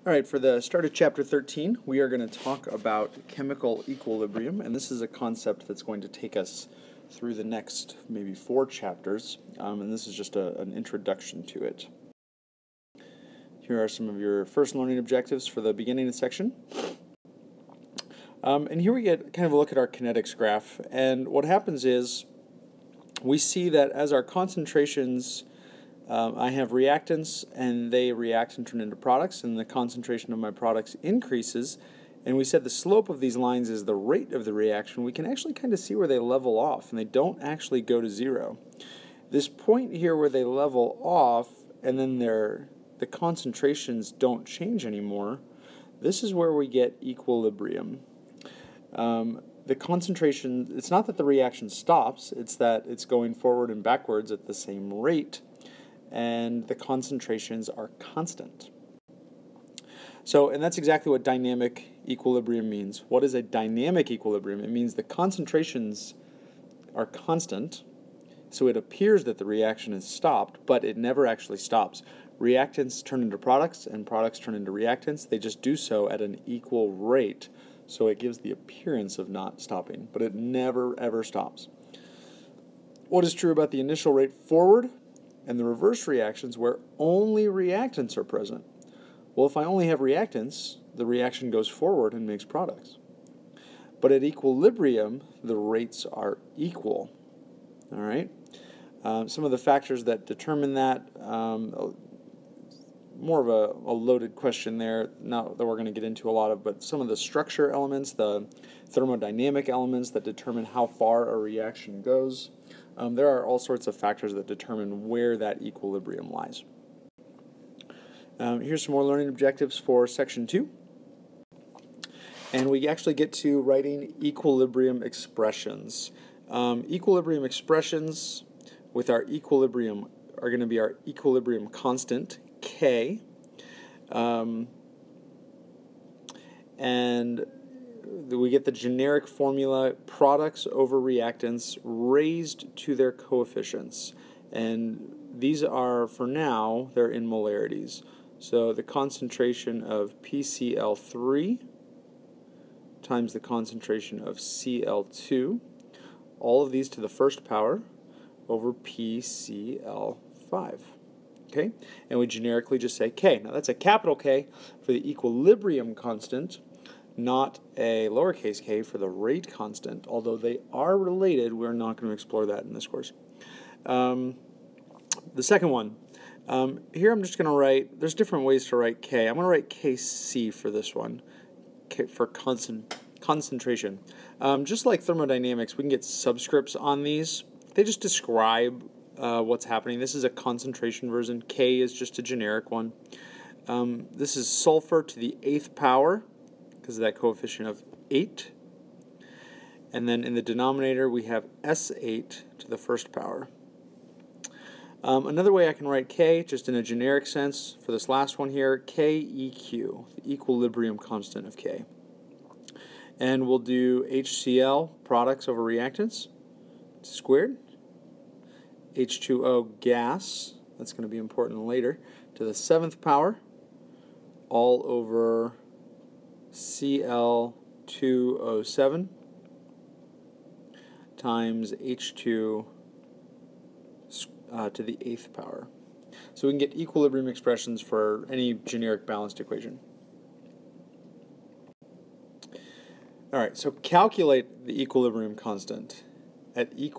All right, for the start of chapter 13, we are going to talk about chemical equilibrium, and this is a concept that's going to take us through the next maybe 4 chapters, and this is just an introduction to it. Here are some of your first learning objectives for the beginning of the section. And here we get kind of a look at our kinetics graph, and what happens is we see that as our concentrations I have reactants, and they react and turn into products, and the concentration of my products increases, and we said the slope of these lines is the rate of the reaction. We can actually kind of see where they level off, and they don't actually go to zero. This point here where they level off, and then the concentrations don't change anymore, this is where we get equilibrium. The concentration, it's not that the reaction stops, it's that it's going forward and backwards at the same rate, and the concentrations are constant. So, and that's exactly what dynamic equilibrium means. What is a dynamic equilibrium? It means the concentrations are constant, so it appears that the reaction is stopped, but it never actually stops. Reactants turn into products, and products turn into reactants. They just do so at an equal rate, so it gives the appearance of not stopping, but it never ever stops. What is true about the initial rate forward and the reverse reactions where only reactants are present? Well, if I only have reactants, the reaction goes forward and makes products. But at equilibrium, the rates are equal. All right? Some of the factors that determine that, more of a loaded question there, not that we're going to get into a lot of, but some of the structure elements, the thermodynamic elements that determine how far a reaction goes. There are all sorts of factors that determine where that equilibrium lies. Here's some more learning objectives for section 2. And we actually get to writing equilibrium expressions. Equilibrium expressions with our equilibrium are going to be our equilibrium constant, K. And we get the generic formula, products over reactants raised to their coefficients. And these are, for now, they're in molarities. So the concentration of PCl3 times the concentration of Cl2, all of these to the first power, over PCl5. Okay? And we generically just say K. Now that's a capital K for the equilibrium constant, not a lowercase k for the rate constant. Although they are related, we're not going to explore that in this course. The second one, here I'm just going to write, there's different ways to write K. I'm going to write Kc for this one, K for concentration. Just like thermodynamics, we can get subscripts on these. They just describe what's happening. This is a concentration version. K is just a generic one. This is sulfur to the 8th power, because of that coefficient of 8. And then in the denominator we have S8 to the first power. Another way I can write K, just in a generic sense, for this last one here, KEQ, the equilibrium constant of K. And we'll do HCl, products over reactants, squared. H2O, gas, that's going to be important later, to the 7th power, all over Cl2O7 times H2 to the 8th power. So we can get equilibrium expressions for any generic balanced equation. Alright, so calculate the equilibrium constant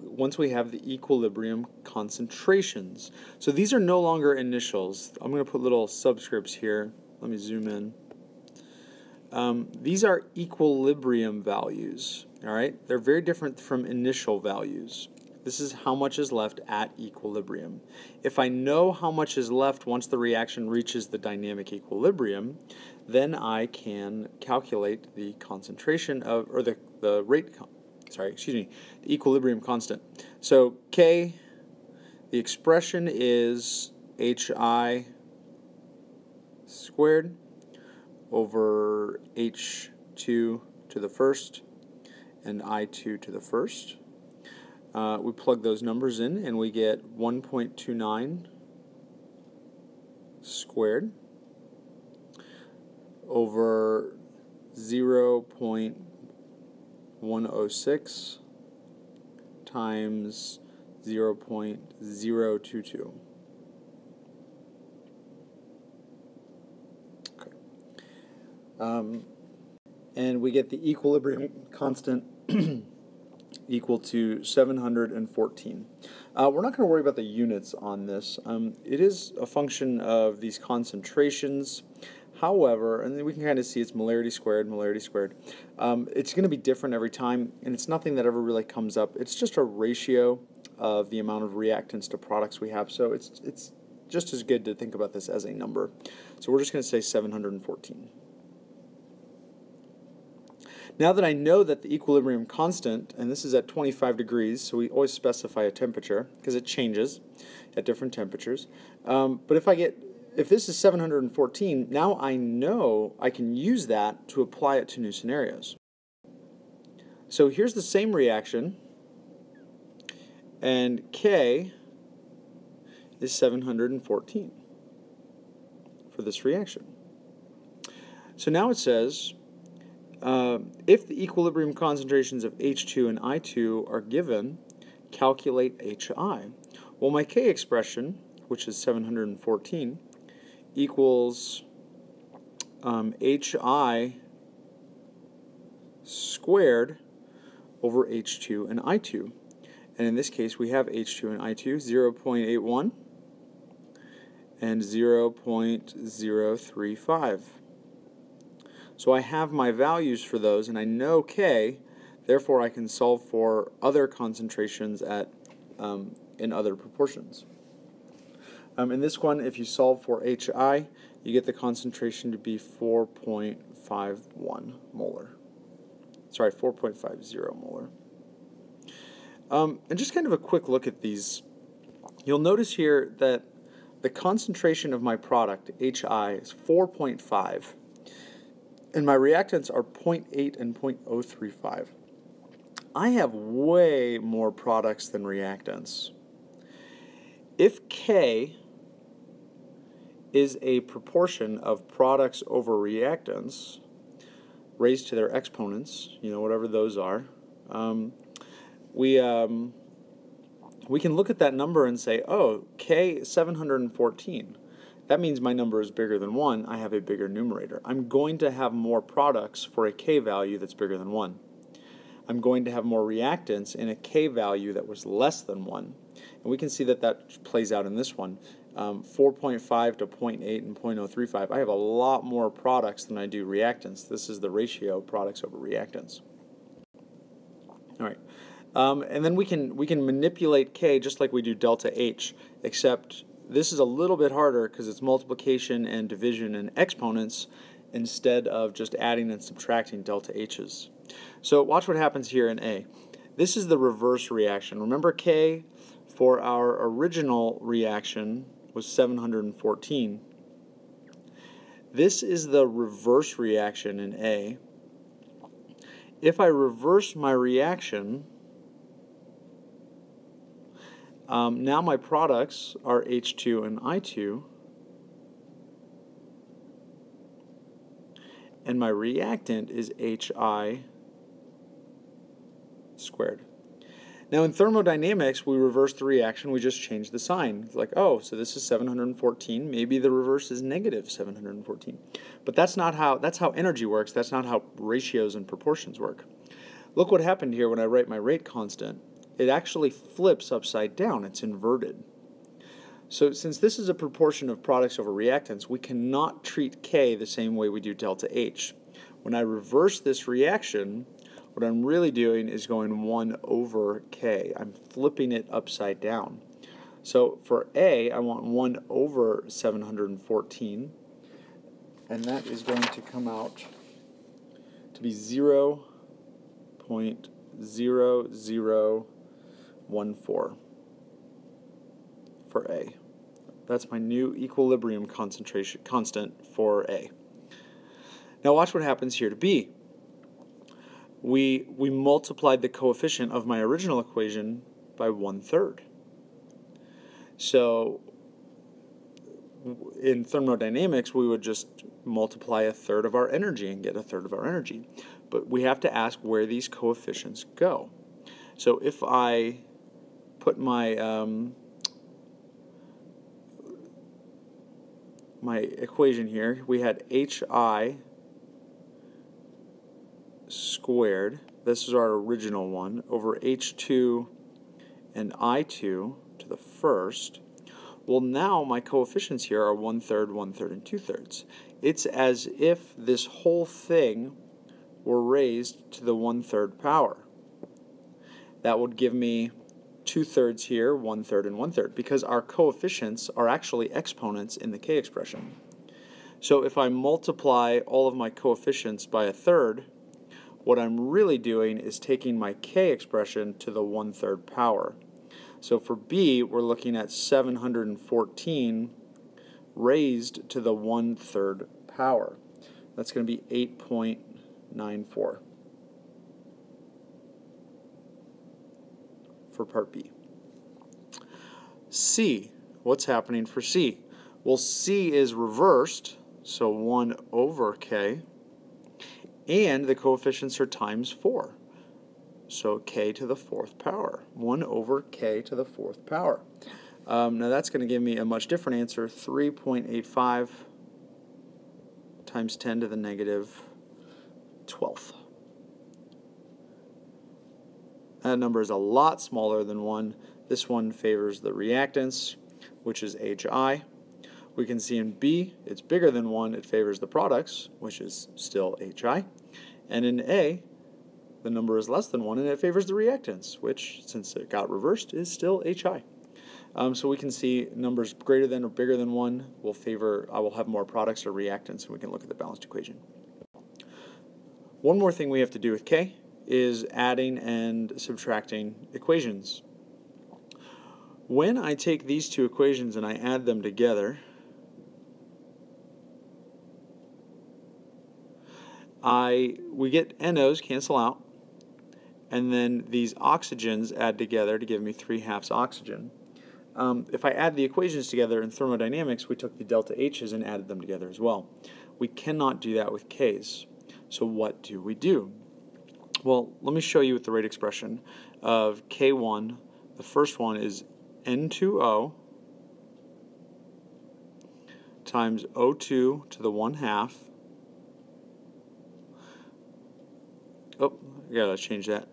once we have the equilibrium concentrations. So these are no longer initials. I'm going to put little subscripts here. Let me zoom in. These are equilibrium values, all right? They're very different from initial values. This is how much is left at equilibrium. If I know how much is left once the reaction reaches the dynamic equilibrium, then I can calculate the concentration of, or the rate, the equilibrium constant. So K, the expression is HI squared over H2 to the first and I2 to the first. We plug those numbers in and we get 1.29 squared over 0.106 times 0.022. Okay. And we get the equilibrium constant equal to 714. We're not going to worry about the units on this. It is a function of these concentrations. However, and then we can kind of see it's molarity squared, molarity squared. It's going to be different every time, and it's nothing that ever really comes up. It's just a ratio of the amount of reactants to products we have, so it's just as good to think about this as a number. So we're just going to say 714. Now that I know that the equilibrium constant, and this is at 25 degrees, so we always specify a temperature because it changes at different temperatures. But if this is 714, now I know I can use that to apply it to new scenarios. So here's the same reaction, and K is 714 for this reaction. So now it says, if the equilibrium concentrations of H2 and I2 are given, calculate HI. Well, my K expression, which is 714, equals HI squared over H2 and I2. And in this case, we have H2 and I2, 0.81 and 0.035. So I have my values for those, and I know K, therefore I can solve for other concentrations at in other proportions. In this one, if you solve for HI, you get the concentration to be 4.51 molar. Sorry, 4.50 molar. And just kind of a quick look at these. You'll notice here that the concentration of my product, HI, is 4.5. And my reactants are 0.8 and 0.035. I have way more products than reactants. If K is a proportion of products over reactants raised to their exponents, whatever those are, we can look at that number and say, oh, K is 714. That means my number is bigger than 1. I have a bigger numerator. I'm going to have more products for a K value that's bigger than 1. I'm going to have more reactants in a K value that was less than 1. And we can see that that plays out in this one. 4.5 to 0.8 and 0.035. I have a lot more products than I do reactants. This is the ratio of products over reactants. All right. And then we can manipulate K just like we do delta H, except this is a little bit harder because it's multiplication and division and exponents instead of just adding and subtracting delta H's. So watch what happens here in A. This is the reverse reaction. Remember K for our original reaction was 714. This is the reverse reaction in A. If I reverse my reaction, now my products are H2 and I2, and my reactant is HI squared. Now in thermodynamics, we reverse the reaction, we just change the sign. It's like, oh, so this is 714, maybe the reverse is negative 714. But that's how energy works, that's not how ratios and proportions work. Look what happened here when I write my rate constant. It actually flips upside down, it's inverted. So since this is a proportion of products over reactants, we cannot treat K the same way we do delta H. When I reverse this reaction, what I'm really doing is going 1 over K. I'm flipping it upside down. So for A, I want 1 over 714, and that is going to come out to be 0.0014 for A. That's my new equilibrium concentration constant for A. Now watch what happens here to B. We multiplied the coefficient of my original equation by 1/3. So in thermodynamics, we would just multiply a third of our energy and get a third of our energy. But we have to ask where these coefficients go. So if I put my my equation here, we had HI squared, this is our original one, over H2 and I2 to the first. Well, now my coefficients here are 1/3, 1/3, and 2/3. It's as if this whole thing were raised to the 1/3 power. That would give me 2/3 here, 1/3, and 1/3, because our coefficients are actually exponents in the k expression. So if I multiply all of my coefficients by a third, what I'm really doing is taking my k expression to the 1/3 power. So for B, we're looking at 714 raised to the 1/3 power. That's going to be 8.94 for part B. C, what's happening for C? Well, C is reversed, so 1 over k, and the coefficients are times 4. So k to the 4th power, 1 over k to the 4th power. Now that's going to give me a much different answer, 3.85 times 10 to the negative 12th. That number is a lot smaller than 1. This one favors the reactance, which is HI. We can see in B, it's bigger than 1, it favors the products, which is still HI. And in A, the number is less than 1, and it favors the reactance, which, since it got reversed, is still HI. So we can see numbers greater than or bigger than 1 will favor, I will have more products or reactants, and we can look at the balanced equation. One more thing we have to do with K is adding and subtracting equations. When I take these two equations and I add them together, we get NOs cancel out, and then these oxygens add together to give me 3/2 oxygen. If I add the equations together in thermodynamics, we took the delta H's and added them together as well. We cannot do that with K's. So what do we do? Well, let me show you with the rate expression of K1. The first one is N2O times O2 to the 1/2. Oh, I gotta change that.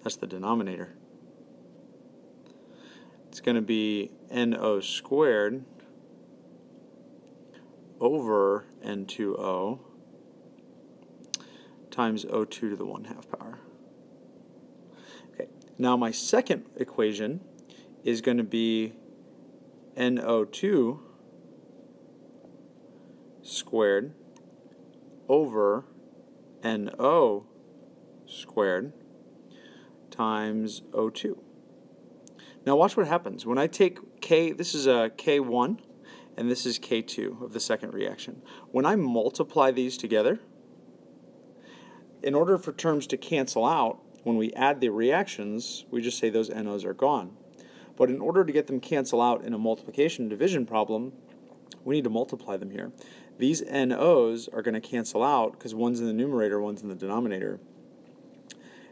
That's the denominator. It's going to be NO squared over N2O times O2 to the 1/2 power. Okay. Now my second equation is going to be NO2 squared over NO squared times O2. Now watch what happens. When I take K, this is a K1 and this is K2 of the second reaction. When I multiply these together, in order for terms to cancel out, when we add the reactions, we just say those NOs are gone. But in order to get them cancel out in a multiplication division problem, we need to multiply them here. These NOs are going to cancel out because one's in the numerator, one's in the denominator.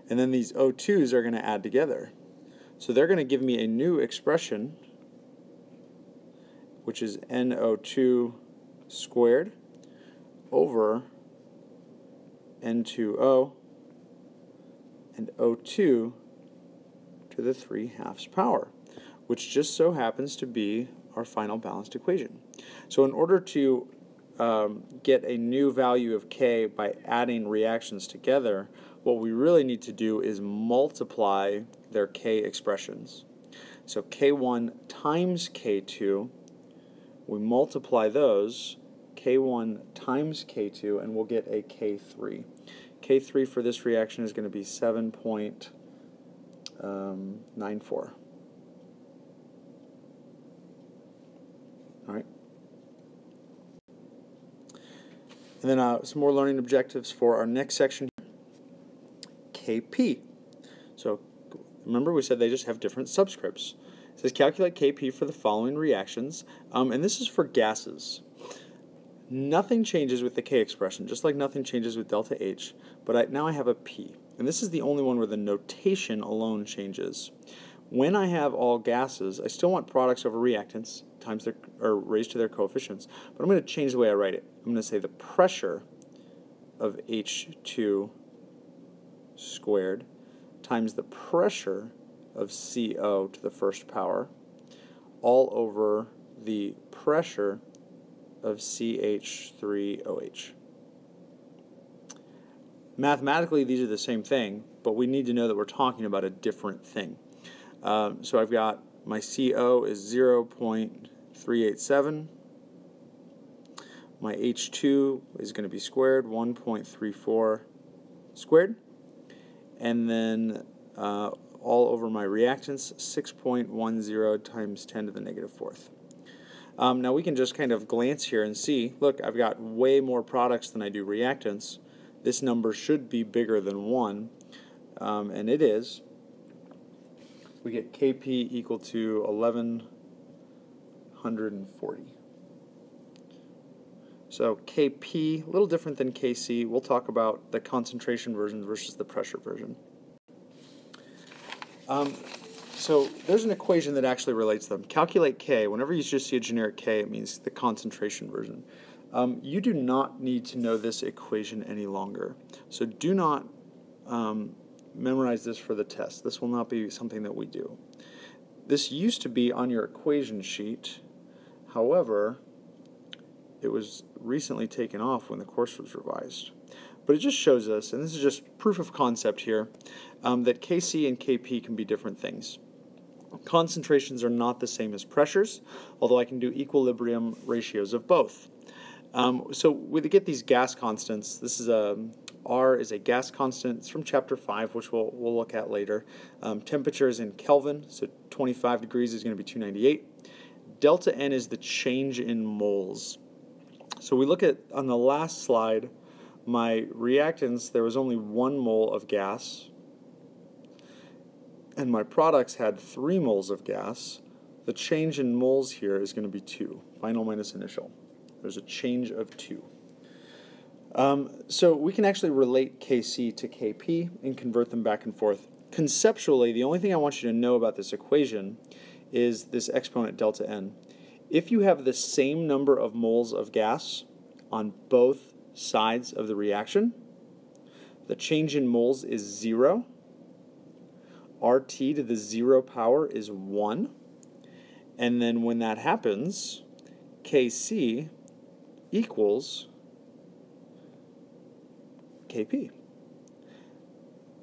And then these O2s are going to add together. So they're going to give me a new expression, which is NO2 squared over N2O and O2 to the 3/2 power, which just so happens to be our final balanced equation. So in order to get a new value of K by adding reactions together, what we really need to do is multiply their K expressions. So K1 times K2, we multiply those, K1 times K2, and we'll get a K3. K3 for this reaction is going to be 7.94. All right. And then some more learning objectives for our next section. KP. So remember we said they just have different subscripts. says calculate Kp for the following reactions, and this is for gases. Nothing changes with the K expression, just like nothing changes with delta H, but now I have a P. And this is the only one where the notation alone changes. When I have all gases, I still want products over reactants times their, or raised to their coefficients, but I'm going to change the way I write it. I'm going to say the pressure of H2 squared times the pressure of CO to the first power all over the pressure of CH3OH. Mathematically, these are the same thing, but we need to know that we're talking about a different thing. So I've got my CO is 0.387. My H2 is going to be squared, 1.34 squared. And then all over my reactants, 6.10 times 10 to the negative fourth. Now we can just kind of glance here and see, look, I've got way more products than I do reactants. This number should be bigger than 1, and it is. We get Kp equal to 1140. So Kp, a little different than Kc. We'll talk about the concentration version versus the pressure version. So there's an equation that actually relates them. Calculate K. Whenever you just see a generic K, it means the concentration version. You do not need to know this equation any longer. So do not memorize this for the test. This will not be something that we do. This used to be on your equation sheet. However, it was recently taken off when the course was revised. But it just shows us, and this is just proof of concept here, that Kc and Kp can be different things. Concentrations are not the same as pressures, although I can do equilibrium ratios of both. So we get these gas constants. This is R is a gas constant. It's from chapter 5, which we'll look at later. Temperature is in Kelvin, so 25 degrees is going to be 298. Delta N is the change in moles. So we look at, on the last slide, my reactants, there was only 1 mole of gas, and my products had 3 moles of gas. The change in moles here is going to be 2, final minus initial. There's a change of 2. So we can actually relate Kc to Kp and convert them back and forth. Conceptually, the only thing I want you to know about this equation is this exponent delta N. If you have the same number of moles of gas on both sides of the reaction, the change in moles is 0. RT to the 0 power is 1. And then when that happens, Kc equals Kp.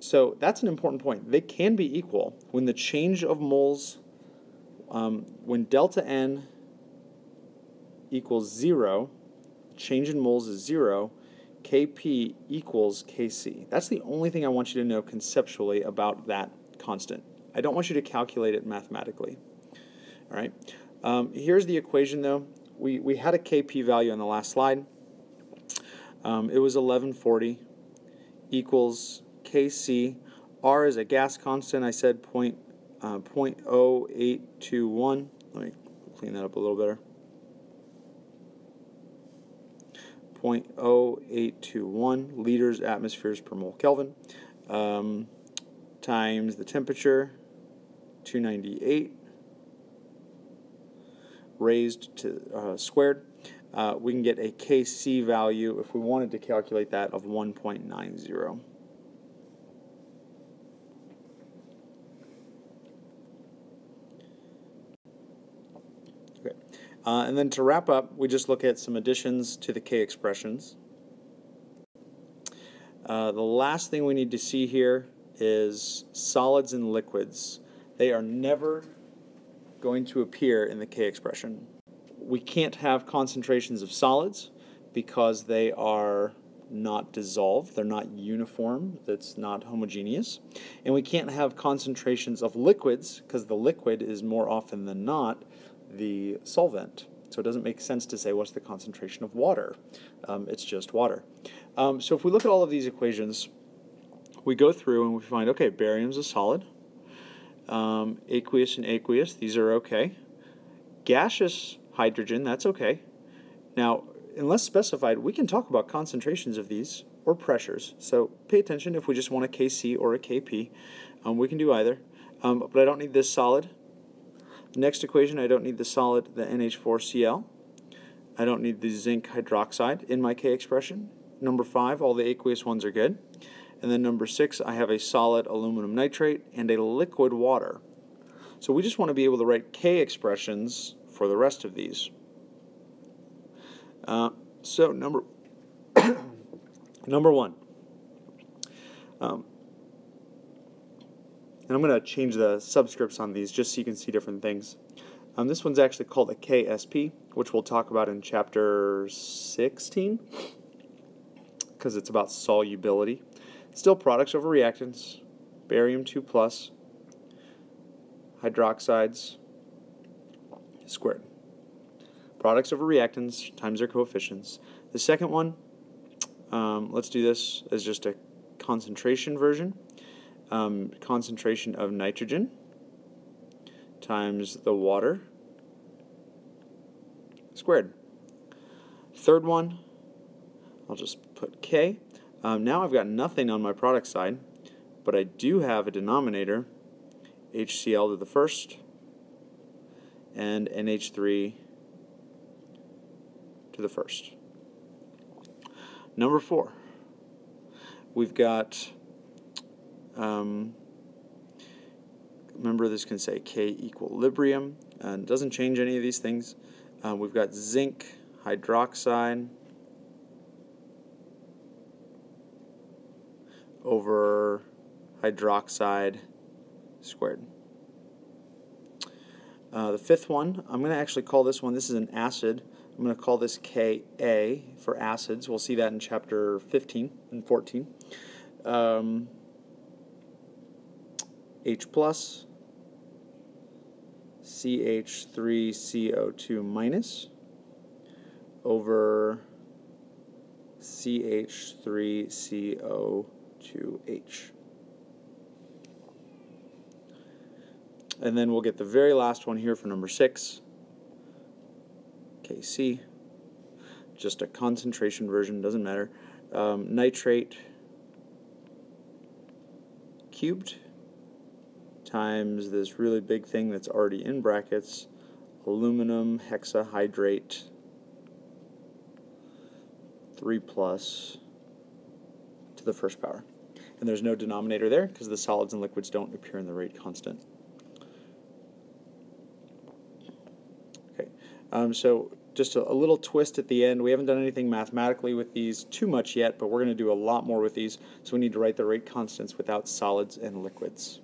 So that's an important point. They can be equal. When the change of moles, when delta N equals 0, change in moles is 0, Kp equals Kc. That's the only thing I want you to know conceptually about that constant. I don't want you to calculate it mathematically. All right. Here's the equation, though. We had a Kp value on the last slide. It was 1140 equals Kc. R is a gas constant. I said 0.0821. Let me clean that up a little better. 0.0821 liters atmospheres per mole Kelvin times the temperature, 298, raised to squared. We can get a Kc value, if we wanted to calculate that, of 1.90. Okay. And then to wrap up, we just look at some additions to the K expressions. The last thing we need to see here is solids and liquids. They are never going to appear in the K expression. We can't have concentrations of solids because they are not dissolved, they're not uniform, that's not homogeneous. And we can't have concentrations of liquids because the liquid is more often than not the solvent. So it doesn't make sense to say what's the concentration of water. It's just water. So if we look at all of these equations, we go through and we find, okay, barium's a solid. Aqueous and aqueous, these are okay. Gaseous hydrogen, that's okay. Now, unless specified, we can talk about concentrations of these or pressures. So pay attention if we just want a Kc or a Kp. We can do either. But I don't need this solid. The next equation, I don't need the solid, the NH4Cl. I don't need the zinc hydroxide in my K expression. Number 5, all the aqueous ones are good. And then number 6, I have a solid aluminum nitrate and a liquid water. So we just want to be able to write K expressions for the rest of these. So number 1. And I'm going to change the subscripts on these just so you can see different things. This one's actually called a KSP, which we'll talk about in chapter 16, because it's about solubility. Still products over reactants, barium 2+, hydroxides squared. Products over reactants times their coefficients. The second one, let's do this as just a concentration version. Concentration of nitrogen times the water squared. Third one, I'll just put K. Now I've got nothing on my product side, but I do have a denominator, HCl to the first and NH3 to the first. Number 4, we've got, remember this can say K equilibrium, and it doesn't change any of these things. We've got zinc hydroxide over hydroxide squared. The fifth one, I'm going to actually call this one, this is an acid. I'm going to call this Ka for acids. We'll see that in chapter 15 and 14. H plus, CH3CO2 minus over CH3CO2H. And then we'll get the very last one here for number 6, Kc, just a concentration version, doesn't matter. Nitrate cubed times this really big thing that's already in brackets, aluminum hexahydrate 3+ to the first power. And there's no denominator there because the solids and liquids don't appear in the rate constant. Okay, so just a little twist at the end. We haven't done anything mathematically with these too much yet, but we're going to do a lot more with these, so we need to write the rate constants without solids and liquids.